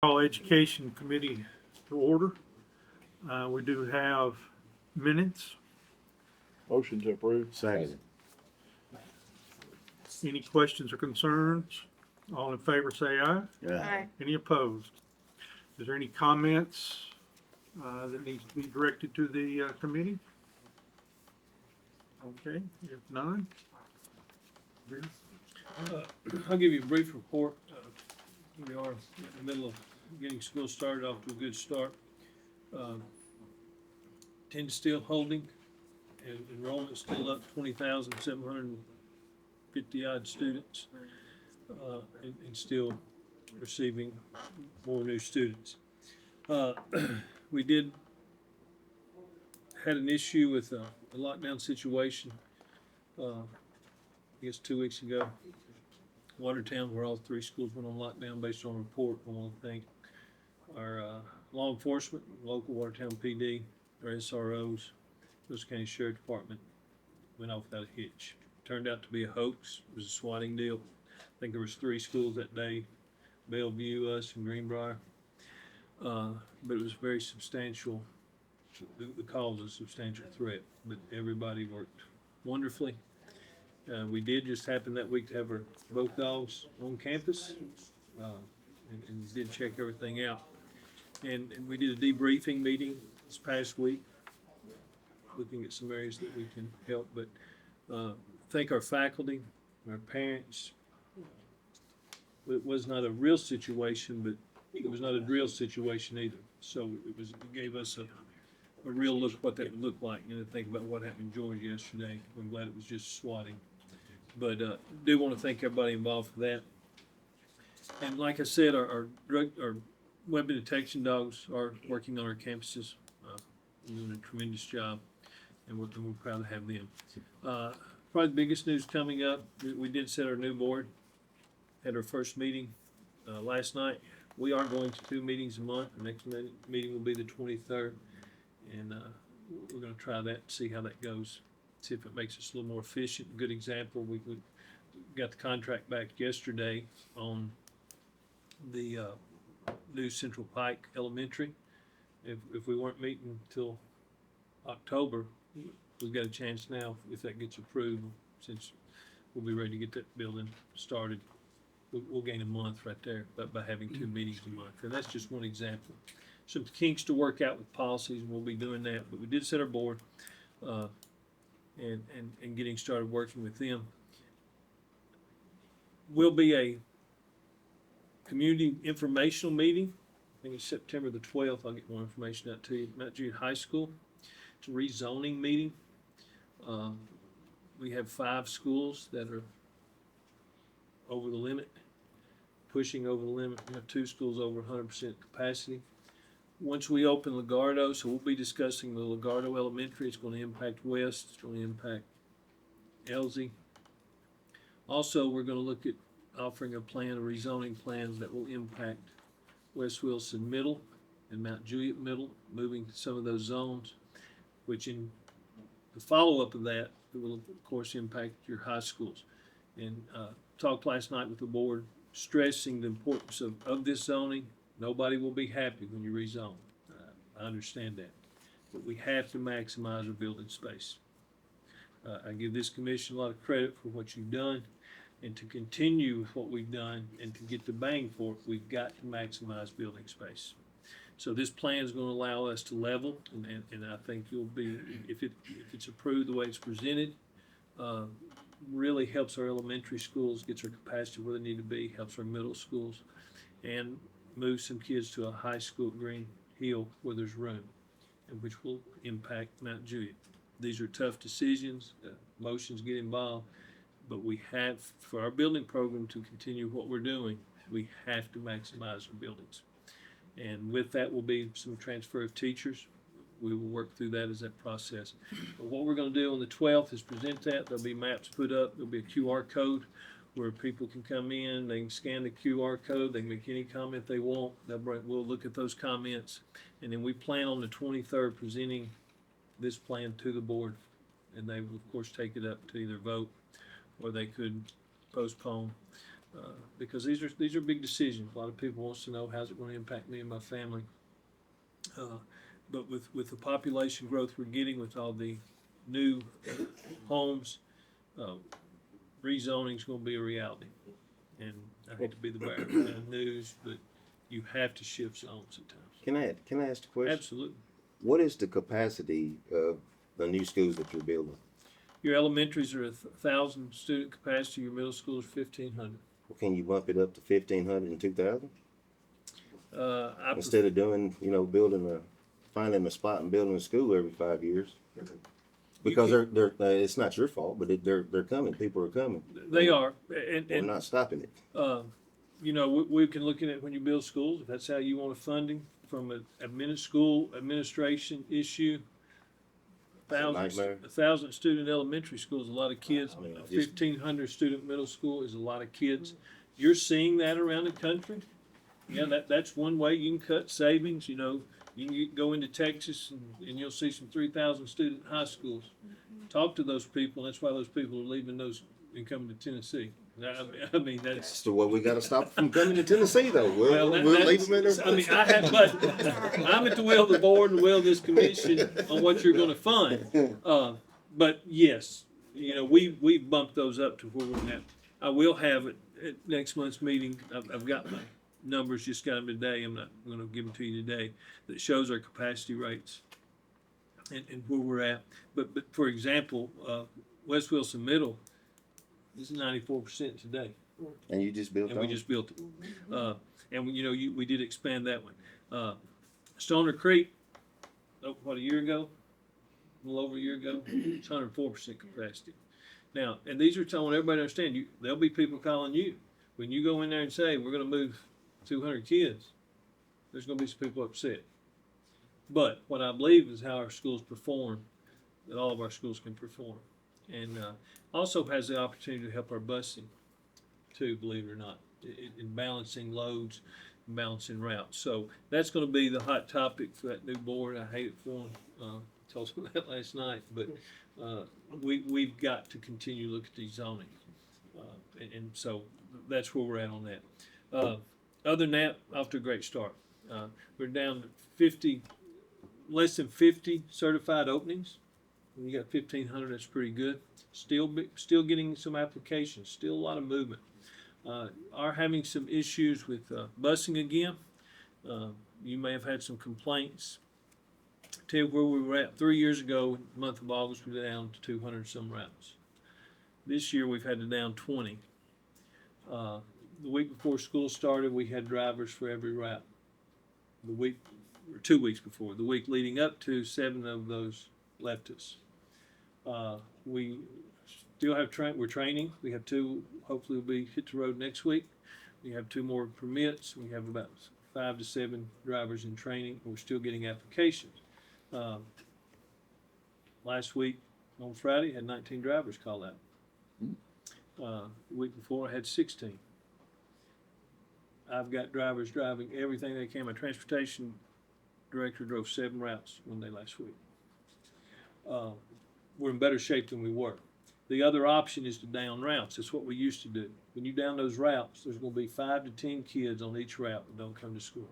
Call Education Committee to order. We do have minutes. Motion to approve. Second. Any questions or concerns? All in favor say aye. Aye. Any opposed? Is there any comments that needs to be directed to the committee? Okay, if none. Bill? I'll give you a brief report. We are in the middle of getting school started off to a good start. 10 still holding, and enrollment still up 20,750 odd students, and still receiving more new students. We had an issue with a lockdown situation, I guess 2 weeks ago. Watertown, where all three schools went on lockdown based on a report. I want to thank our law enforcement, local Watertown PD, our SROs, Wilson County Sheriff Department, went off without a hitch. Turned out to be a hoax. It was a swatting deal. I think there was 3 schools that day, Bellevue, us, and Greenbrier. But it was very substantial. The cause was a substantial threat, but everybody worked wonderfully. We did just happen that week to have both dogs on campus, and did check everything out. And we did a debriefing meeting this past week, looking at some areas that we can help. But thank our faculty, our parents. It was not a real situation, but it was not a drill situation either. So it gave us a real look at what that would look like, and to think about what happened in Georgia yesterday. I'm glad it was just swatting. But do want to thank everybody involved for that. And like I said, our weapon detection dogs are working on our campuses, doing a tremendous job, and we're proud to have them. Probably the biggest news coming up, we did set our new board, had our first meeting last night. We are going to 2 meetings a month. The next meeting will be the 23rd, and we're going to try that and see how that goes. See if it makes us a little more efficient. A good example, we got the contract back yesterday on the new Central Pike Elementary. If we weren't meeting until October, we've got a chance now, if that gets approved, since we'll be ready to get that building started. We'll gain a month right there by having 2 meetings a month. And that's just one example. Some kinks to work out with policies, and we'll be doing that. But we did set our board. And getting started working with them. Will be a community informational meeting. I think it's September the 12th. I'll get more information out to you. Mount Juliet High School. It's a rezoning meeting. We have 5 schools that are over the limit, pushing over the limit. We have 2 schools over 100% capacity. Once we open Lagardo, so we'll be discussing the Lagardo Elementary. It's going to impact West. It's going to impact Elsie. Also, we're going to look at offering a rezoning plan that will impact West Wilson Middle and Mount Juliet Middle, moving some of those zones, which in the follow-up of that, it will, of course, impact your high schools. And talked last night with the board, stressing the importance of this zoning. Nobody will be happy when you rezone. I understand that. But we have to maximize our building space. I give this commission a lot of credit for what you've done. And to continue with what we've done and to get the bang for it, we've got to maximize building space. So this plan is going to allow us to level, and I think you'll be, if it's approved the way it's presented, really helps our elementary schools, gets our capacity where they need to be, helps our middle schools, and move some kids to a high school at Green Hill where there's room, and which will impact Mount Juliet. These are tough decisions, emotions get involved, but we have, for our building program to continue what we're doing, we have to maximize our buildings. And with that will be some transfer of teachers. We will work through that as that process. But what we're going to do on the 12th is present that. There'll be maps put up. There'll be a QR code where people can come in, they can scan the QR code, they can make any comment they want. We'll look at those comments, and then we plan on the 23rd presenting this plan to the board, and they will of course take it up to either vote or they could postpone. because these are big decisions. A lot of people wants to know how's it going to impact me and my family. But with the population growth we're getting, with all the new homes, rezoning is going to be a reality. And I hate to be the bearer of bad news, but you have to shift zones at times. Can I ask a question? Absolutely. What is the capacity of the new schools that you're building? Your elementaries are 1,000 student capacity. Your middle school is 1,500. Can you bump it up to 1,500 and 2,000? I Instead of doing, finding a spot and building a school every 5 years? Because they're it's not your fault, but they're coming. People are coming. They are, We're and not stopping it. we can look at it when you build schools, if that's how you want funding from a school administration issue. Nightmare. 1,000 student elementary school is a lot of kids. I mean, 1,500 student middle school is a lot of kids. You're seeing that around the country. Yeah, that's one way you can cut savings. You can go into Texas and you'll see some 3,000 student high schools. Talk to those people. That's why those people are leaving those and coming to Tennessee. I mean that's. So what we got to stop from coming to Tennessee though. Well, We'll leave them in there. I mean, but I'm at the will of the board and the will of this commission on what you're going to fund. But yes, we bumped those up to where we're at. I will have it at next month's meeting. I've got my numbers, just got them today. I'm not going to give them to you today. That shows our capacity rates and where we're at. But for example, West Wilson Middle is 94% today. And you just built And we on it? just built it. And we did expand that one. Stoner Creek, a year ago, a little over a year ago, it's 104% capacity. Now, and these are telling everybody to understand, there'll be people calling you. When you go in there and say, we're gonna move 200 kids, there's gonna be some people upset. But what I believe is how our schools perform, that all of our schools can perform. And also has the opportunity to help our busing too, believe it or not, in balancing loads and balancing routes. So that's going to be the hot topic for that new board. I hate it for them. Told them that last night, but we've got to continue to look at these zoning. And so that's where we're at on that. Other than that, off to a great start. We're down to less than 50 certified openings. When you got 1,500, that's pretty good. Still getting some applications. Still a lot of movement. Are having some issues with busing again. You may have had some complaints. Tell you where we were at 3 years ago. In the month of August, we were down to 200 some routes. This year, we've had to down 20. The week before school started, we had drivers for every route. 2 weeks before. The week leading up to, 7 of those left us. We still have we're training. We have 2, hopefully we'll be hit the road next week. We have 2 more permits. We have about 5 to 7 drivers in training. We're still getting applications. Last week on Friday, had 19 drivers call out. The week before I had 16. I've got drivers driving everything they can. My transportation director drove 7 routes one day last week. We're in better shape than we were. The other option is to down routes. That's what we used to do. When you down those routes, there's going to be 5 to 10 kids on each route that don't come to school.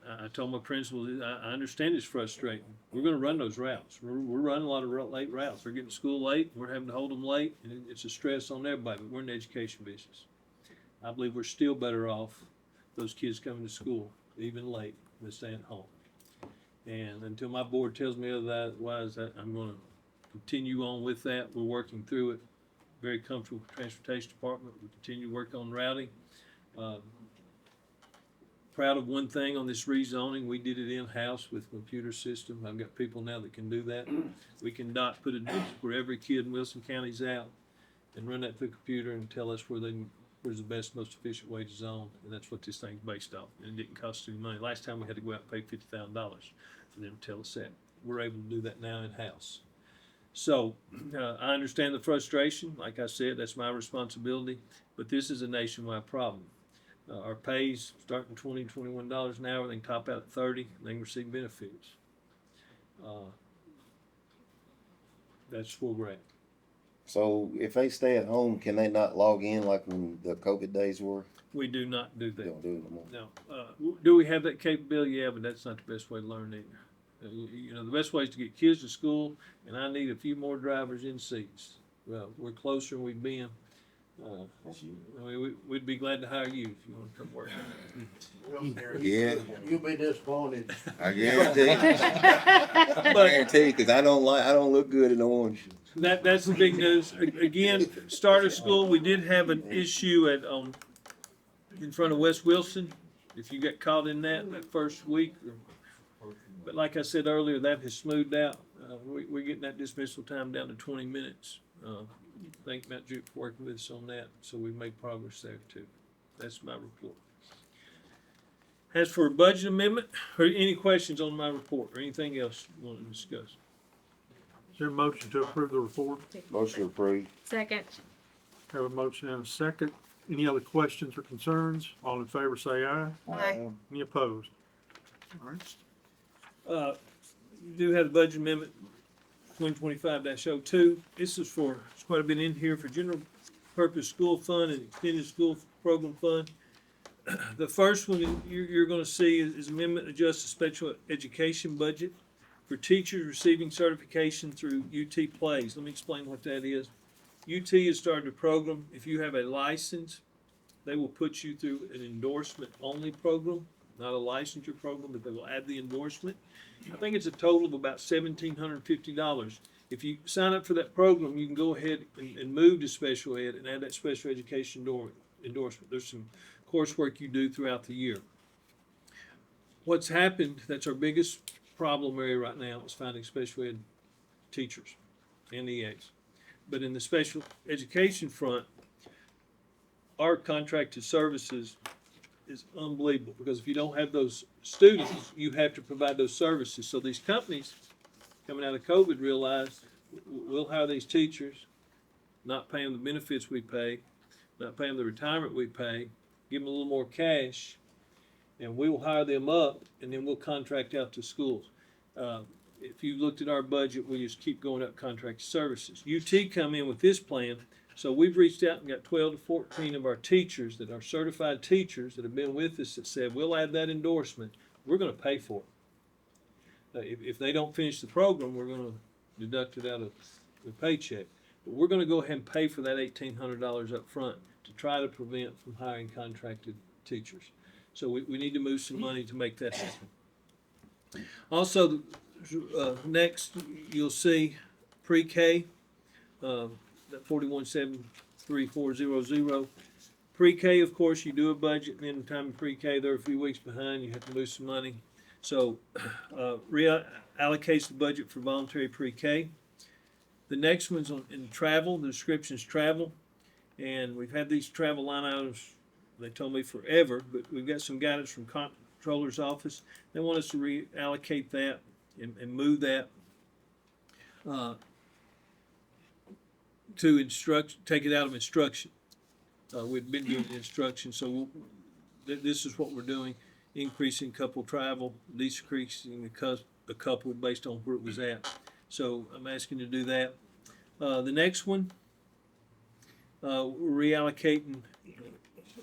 I told my principal, I understand it's frustrating. We're going to run those routes. We're running a lot of late routes. They're getting to school late. We're having to hold them late, and it's a stress on everybody. But we're in the education business. I believe we're still better off those kids coming to school, even late, than staying home. And until my board tells me otherwise, I'm going to continue on with that. We're working through it. Very comfortable with the transportation department. We continue to work on routing. Proud of one thing on this rezoning. We did it in-house with a computer system. I've got people now that can do that. We can put a district where every kid in Wilson County's out and run that through the computer and tell us where's the best, most efficient way to zone. And that's what this thing's based off. And it didn't cost any money. Last time we had to go out and pay $50,000 for them to tell us that. We're able to do that now in-house. So I understand the frustration. Like I said, that's my responsibility. But this is a nationwide problem. Our pays starting $20, $21 an hour. They can top out at 30. They can receive benefits. That's where we're at. So if they stay at home, can they not log in like when the COVID days were? We do not do They that. don't do it no more. No. Do we have that capability? Yeah, but that's not the best way to learn either. You know, the best way is to get kids to school, and I need a few more drivers in seats. Well, we're closer than we've been. I mean, we'd be glad to hire you if you want to come work. Yeah, You'll be disappointed. I guarantee. I guarantee, because I don't look good in orange. That's the big news. Again, start of school, we did have an issue at, in front of West Wilson. If you got caught in that first week, but like I said earlier, that has smoothed out. We're getting that dismissal time down to 20 minutes. Thank Mount Juke for working with us on that, so we've made progress there too. That's my report. As for a budget amendment, or any questions on my report, or anything else you want to discuss? Is there a motion to approve the report? Motion approved. Second. Have a motion and a second. Any other questions or concerns? All in favor say aye. Aye. Any opposed? All right. You do have the budget amendment 2025-02. This is for, it's quite a bit in here for general purpose school fund and extended school program fund. The first one you're gonna see is amendment adjust the special education budget for teachers receiving certification through UT Plays. Let me explain what that is. UT has started a program. If you have a license, they will put you through an endorsement only program, not a licensure program, but they will add the endorsement. I think it's a total of about $1,750. If you sign up for that program, you can go ahead and move to special ed and add that special education endorsement. There's some coursework you do throughout the year. What's happened, that's our biggest problem area right now, is finding special ed teachers and EAs. But in the special education front, our contracted services is unbelievable, because if you don't have those students, you have to provide those services. So these companies coming out of COVID realized we'll hire these teachers, not pay them the benefits we pay, not pay them the retirement we pay, give them a little more cash, and we will hire them up, and then we'll contract out to schools. If you looked at our budget, we just keep going up contracted services. UT come in with this plan. So we've reached out and got 12 to 14 of our teachers that are certified teachers that have been with us that said, we'll add that endorsement. We're going to pay for it. If they don't finish the program, we're going to deduct it out of the paycheck. But we're going to go ahead and pay for that $1,800 up front to try to prevent from hiring contracted teachers. So we need to move some money to make that happen. Also, next you'll see pre-K. That 41,73400. Pre-K, of course, you do a budget, and then the time in pre-K, they're a few weeks behind, you have to move some money. So, reallocates the budget for voluntary pre-K. The next one's in travel, the description's travel, and we've had these travel line items, they told me forever, but we've got some guidance from Comptroller's office. They want us to reallocate that and move that to take it out of instruction. We've been doing instruction, so this is what we're doing, increasing couple travel, decreasing a couple based on where it was at. So I'm asking to do that. The next one, we're reallocating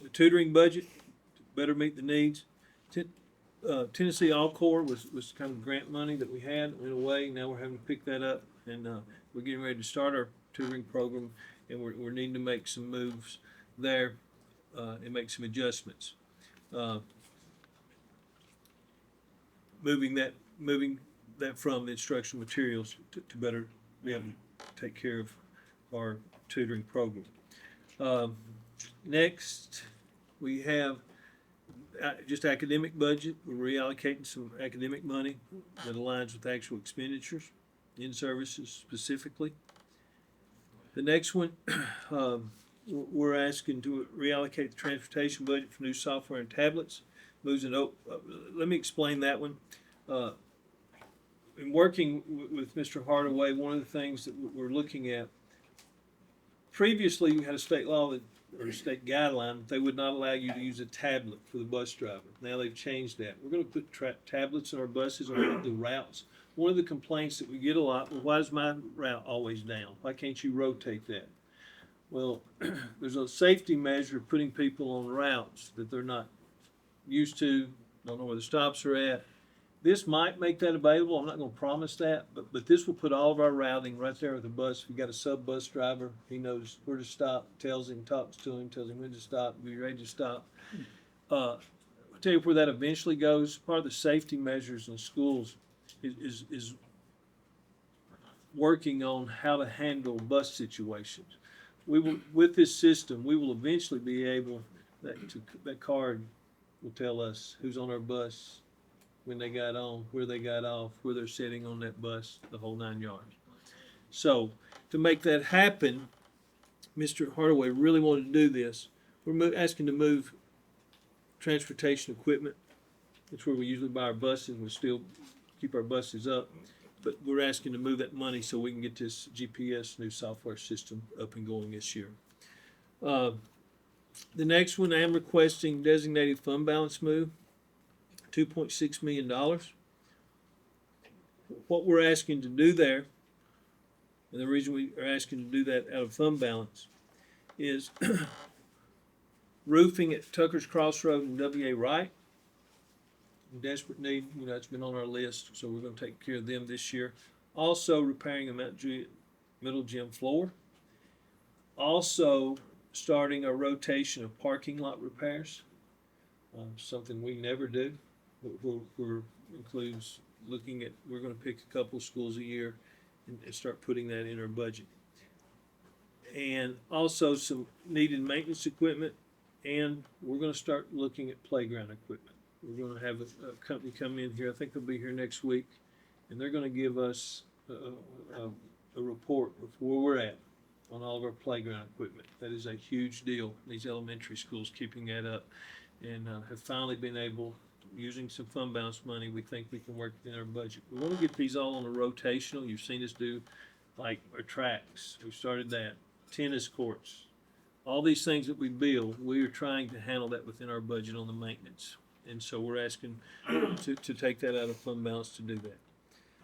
the tutoring budget to better meet the needs. Tennessee All-Core was kind of grant money that we had, went away. Now we're having to pick that up, and we're getting ready to start our tutoring program, and we're needing to make some moves there and make some adjustments. Moving that from the instructional materials to better be able to take care of our tutoring program. Next, we have just academic budget. We're reallocating some academic money that aligns with actual expenditures in services specifically. The next one, we're asking to reallocate the transportation budget for new software and tablets. Let me explain that one. In working with Mr. Hardaway, one of the things that we're looking at, previously you had a state law or a state guideline that they would not allow you to use a tablet for the bus driver. Now they've changed that. We're going to put tablets in our buses on the routes. one of the complaints that we get a lot, well, why is my route always down? Why can't you rotate that? Well, there's a safety measure of putting people on routes that they're not used to, don't know where the stops are at. This might make that available, I'm not gonna promise that, but this will put all of our routing right there with the bus. If you got a sub bus driver, he knows where to stop, tells him, talks to him, tells him when to stop, be ready to stop. I'll tell you where that eventually goes. Part of the safety measures in schools is working on how to handle bus situations. We will, with this system, we will eventually be able, that card will tell us who's on our bus, when they got on, where they got off, where they're sitting on that bus, the whole 9 yards. So to make that happen, Mr. Hardaway really wanted to do this. We're asking to move transportation equipment. That's where we usually buy our buses. We still keep our buses up. But we're asking to move that money so we can get this GPS new software system up and going this year. The next one, I am requesting designated fund balance move, $2.6 million. What we're asking to do there, and the reason we are asking to do that out of fund balance, is roofing at Tucker's Crossroad and W.A. Wright. In desperate need, it's been on our list, so we're going to take care of them this year. Also repairing a Mount Juliet middle gym floor. Also starting a rotation of parking lot repairs, something we never do. We're includes looking at, we're going to pick a couple schools a year and start putting that in our budget. And also some needed maintenance equipment, and we're going to start looking at playground equipment. We're going to have a company come in here, I think they'll be here next week, and they're going to give us a report of where we're at on all of our playground equipment. That is a huge deal, these elementary schools keeping that up, and have finally been able, using some fund balance money, we think we can work within our budget. We want to get these all on a rotational. You've seen us do like our tracks, we started that, tennis courts, all these things that we build, we are trying to handle that within our budget on the maintenance. And so we're asking to take that out of fund balance to do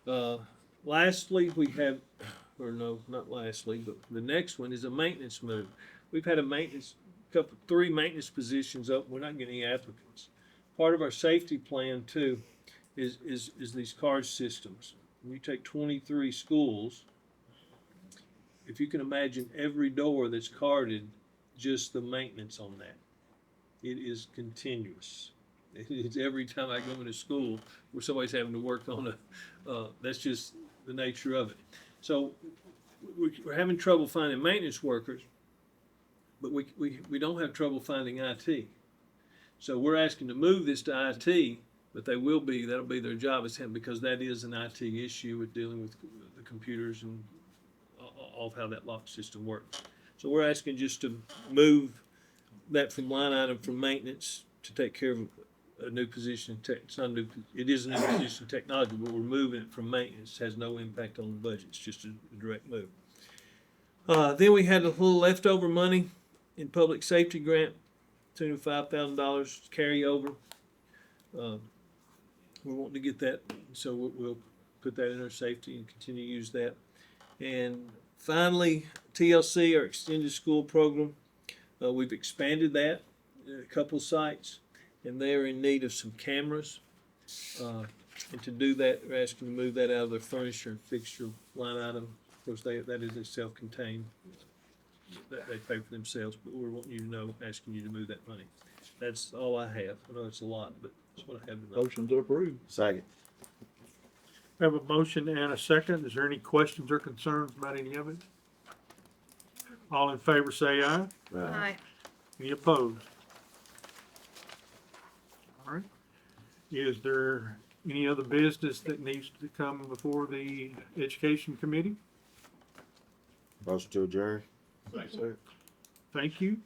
that. Lastly, we have, or no, not lastly, but the next one is a maintenance move. We've had three maintenance positions up. We're not getting any applicants. Part of our safety plan too is these card systems. When you take 23 schools, if you can imagine every door that's carded, just the maintenance on that, it is continuous. It's every time I go into school where somebody's having to work on that's just the nature of it. So we're having trouble finding maintenance workers, but we don't have trouble finding IT. So we're asking to move this to IT, but that'll be their job, because that is an IT issue with dealing with the computers and all of how that lock system works. So we're asking just to move that from line item from maintenance to take care of a new position. It's not a new, it is a new position in technology, but we're moving it from maintenance. It has no impact on the budget. It's just a direct move. Then we had a little leftover money in public safety grant, $5,000 carryover. We're wanting to get that, so we'll put that in our safety and continue to use that. And finally, TLC, our extended school program, we've expanded that at a couple of sites, and they are in need of some cameras. And to do that, we're asking to move that out of their furniture and fixture line item. Of course, that is a self-contained, that they pay for themselves, but we're wanting you to know, asking you to move that money. That's all I have. I know it's a lot, but that's what I have to know. Motion to approve. Second. We have a motion and a second. Is there any questions or concerns about any of it? All in favor say aye. Aye. Any opposed? All right. Is there any other business that needs to come before the Education Committee? Motion to adjourn. Second. Thank you.